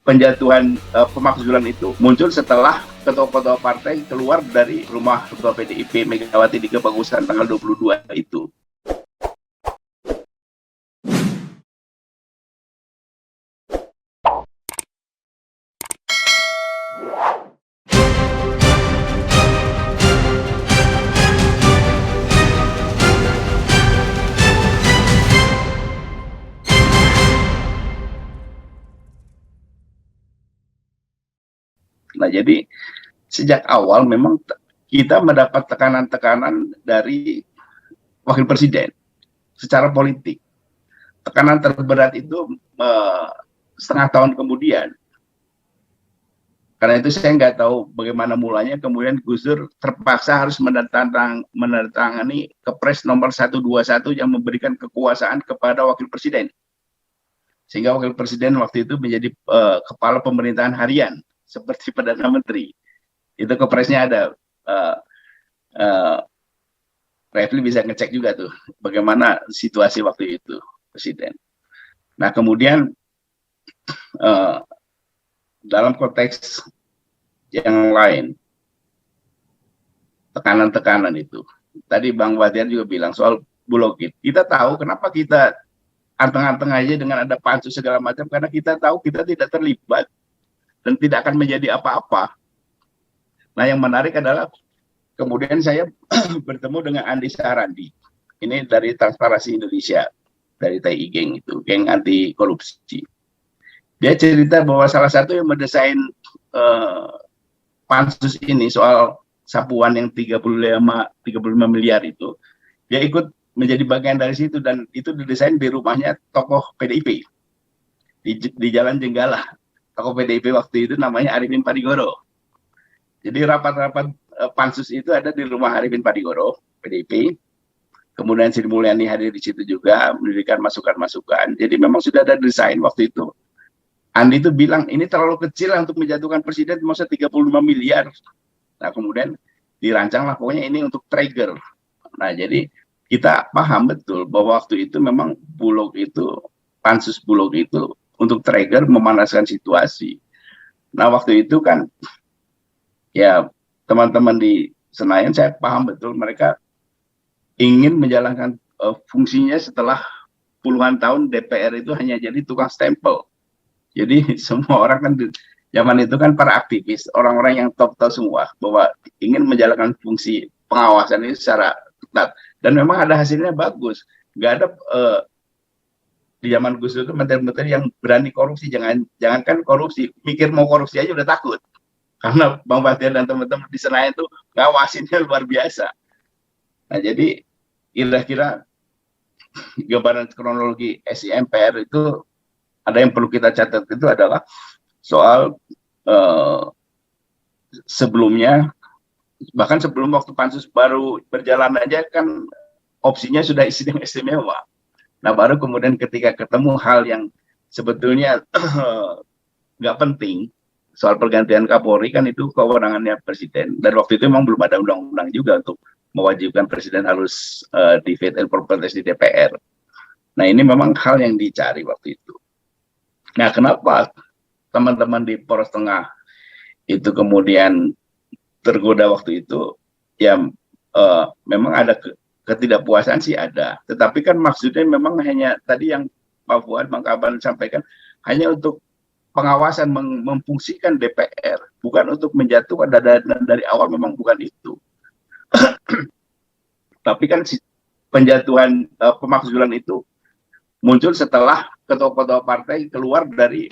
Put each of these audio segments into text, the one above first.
penjatuhan pemakzulan itu muncul setelah ketua-ketua partai keluar dari rumah ketua PDIP Megawati di Kebagusan tanggal 22 itu. Nah, jadi sejak awal memang kita mendapat tekanan-tekanan dari wakil presiden secara politik. Tekanan terberat itu setengah tahun kemudian. Karena itu saya nggak tahu bagaimana mulanya, kemudian Gus Dur terpaksa harus menandatangani Kepres nomor 121 yang memberikan kekuasaan kepada wakil presiden. Sehingga wakil presiden waktu itu menjadi kepala pemerintahan harian, seperti Perdana Menteri. Itu kepresnya ada. Refli bisa ngecek juga tuh bagaimana situasi waktu itu presiden. Nah, kemudian dalam konteks yang lain, tekanan-tekanan itu. Tadi Bang Wadian juga bilang soal Bulogit. Kita tahu kenapa kita anteng-anteng aja dengan ada pansus segala macam, karena kita tahu kita tidak terlibat dan tidak akan menjadi apa-apa. Nah, yang menarik adalah kemudian saya bertemu dengan Andi Sarandi. Ini dari Transparansi Indonesia, dari TI Geng itu, geng anti korupsi. Dia cerita bahwa salah satu yang mendesain pansus ini soal sapuan yang 35 miliar itu, dia ikut menjadi bagian dari situ, dan itu didesain di rumahnya tokoh PDIP di Jalan Jenggala. Tokoh PDIP waktu itu namanya Arifin Padigoro. Jadi rapat-rapat pansus itu ada di rumah Arifin Padigoro, PDIP. Kemudian Sri Mulyani hadir di situ juga, memberikan masukan-masukan. Jadi memang sudah ada desain waktu itu. Andi itu bilang, ini terlalu kecil untuk menjatuhkan presiden, masa 35 miliar. Nah, kemudian dirancanglah pokoknya ini untuk trigger. Nah, jadi kita paham betul bahwa waktu itu memang pansus Bulog itu untuk trigger, memanaskan situasi. Nah, waktu itu kan, ya teman-teman di Senayan, saya paham betul mereka ingin menjalankan fungsinya setelah puluhan tahun DPR itu hanya jadi tukang stempel. Jadi semua orang kan zaman itu kan para aktivis, orang-orang yang top-top semua, bahwa ingin menjalankan fungsi pengawasan ini secara ketat. Dan memang ada hasilnya bagus. Nggak ada di zaman Gus Dur itu menteri-menteri yang berani korupsi. Jangankan korupsi, mikir mau korupsi aja udah takut. Karena Bang Bahtiar dan teman-teman di Senayan itu ngawasinnya luar biasa. Nah, jadi kira-kira gambaran kronologi SIMPR itu ada yang perlu kita catat, itu adalah soal sebelumnya, bahkan sebelum waktu pansus baru berjalan aja kan opsinya sudah sidang istimewa. Nah, baru kemudian ketika ketemu hal yang sebetulnya nggak penting, soal pergantian Kapolri, kan itu kewenangannya presiden. Dan waktu itu memang belum ada undang-undang juga untuk mewajibkan presiden harus di fit and proper test di DPR. Nah, ini memang hal yang dicari waktu itu. Nah, kenapa teman-teman di Poros Tengah itu kemudian tergoda waktu itu? Ya, memang ada ketidakpuasan sih ada. Tetapi kan maksudnya memang hanya tadi yang Pak Fuad, Bang Kaban sampaikan, hanya untuk pengawasan, memfungsikan DPR, bukan untuk menjatuhkan. Dari awal memang bukan itu. Tapi kan penjatuhan pemakzulan itu muncul setelah ketua-ketua partai keluar dari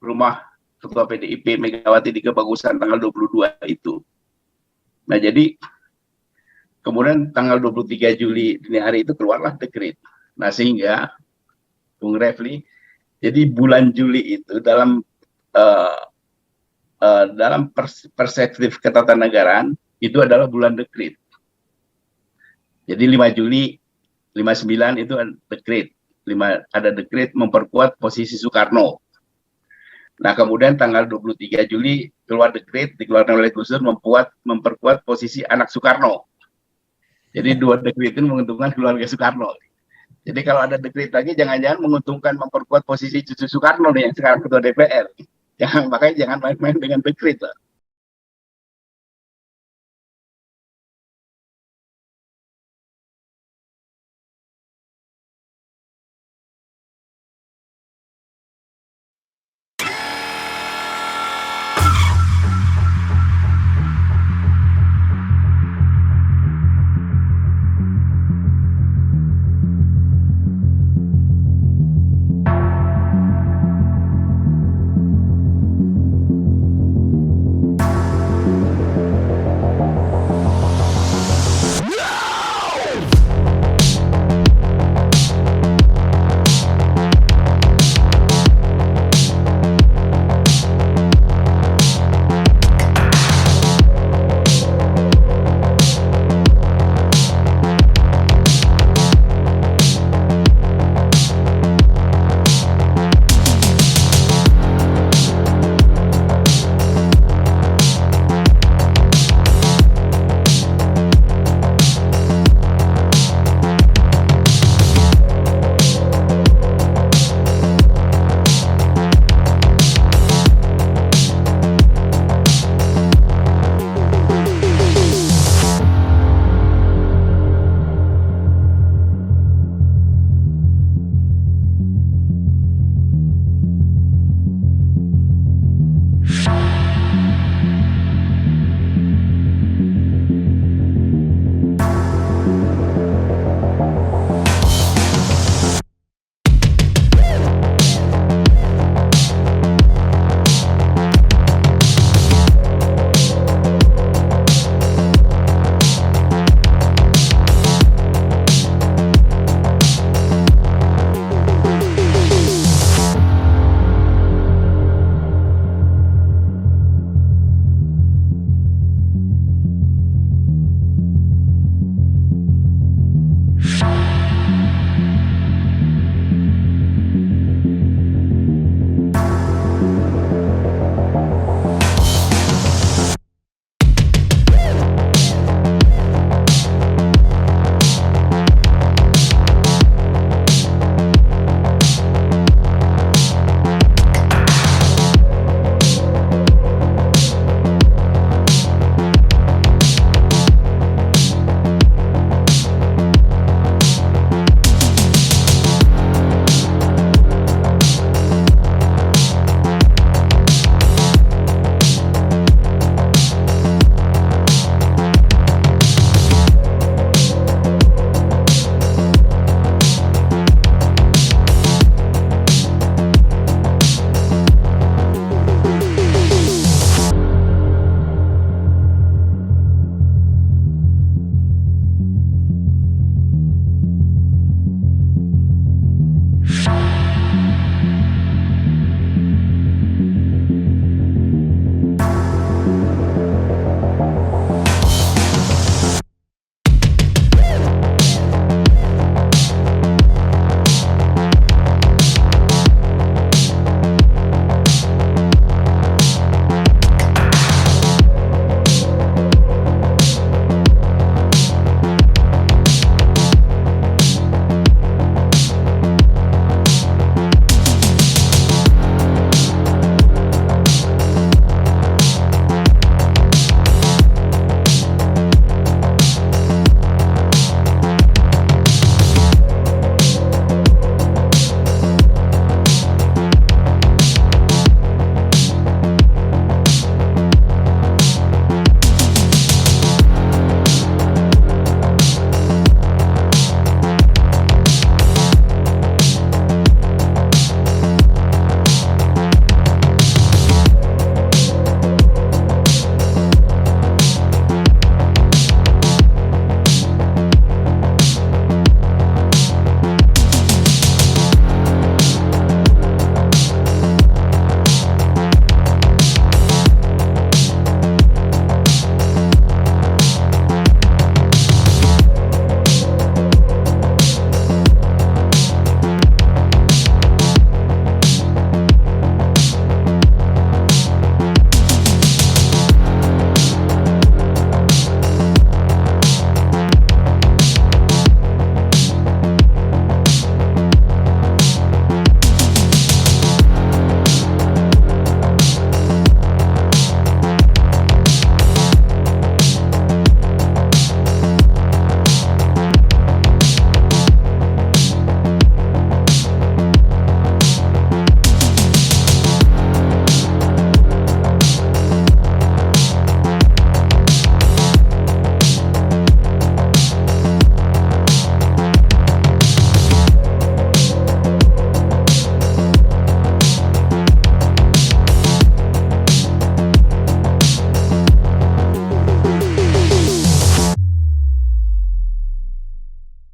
rumah ketua PDIP Megawati di Kebagusan tanggal 22 itu. Nah, jadi kemudian tanggal 23 Juli dini hari itu keluarlah dekret. Nah, sehingga Bung Refli, jadi bulan Juli itu dalam perspektif ketatanegaraan itu adalah bulan dekret. Jadi 5 Juli 59 itu dekret. Ada dekret memperkuat posisi Soekarno. Nah, kemudian tanggal 23 Juli keluar dekret dikeluarkan oleh Gus Dur memperkuat posisi anak Soekarno. Jadi dua dekret itu menguntungkan keluarga Soekarno. Jadi kalau ada dekret lagi, jangan-jangan menguntungkan memperkuat posisi Cucu Soekarno nih yang sekarang ketua DPR. Jangan, makanya jangan main-main dengan dekret.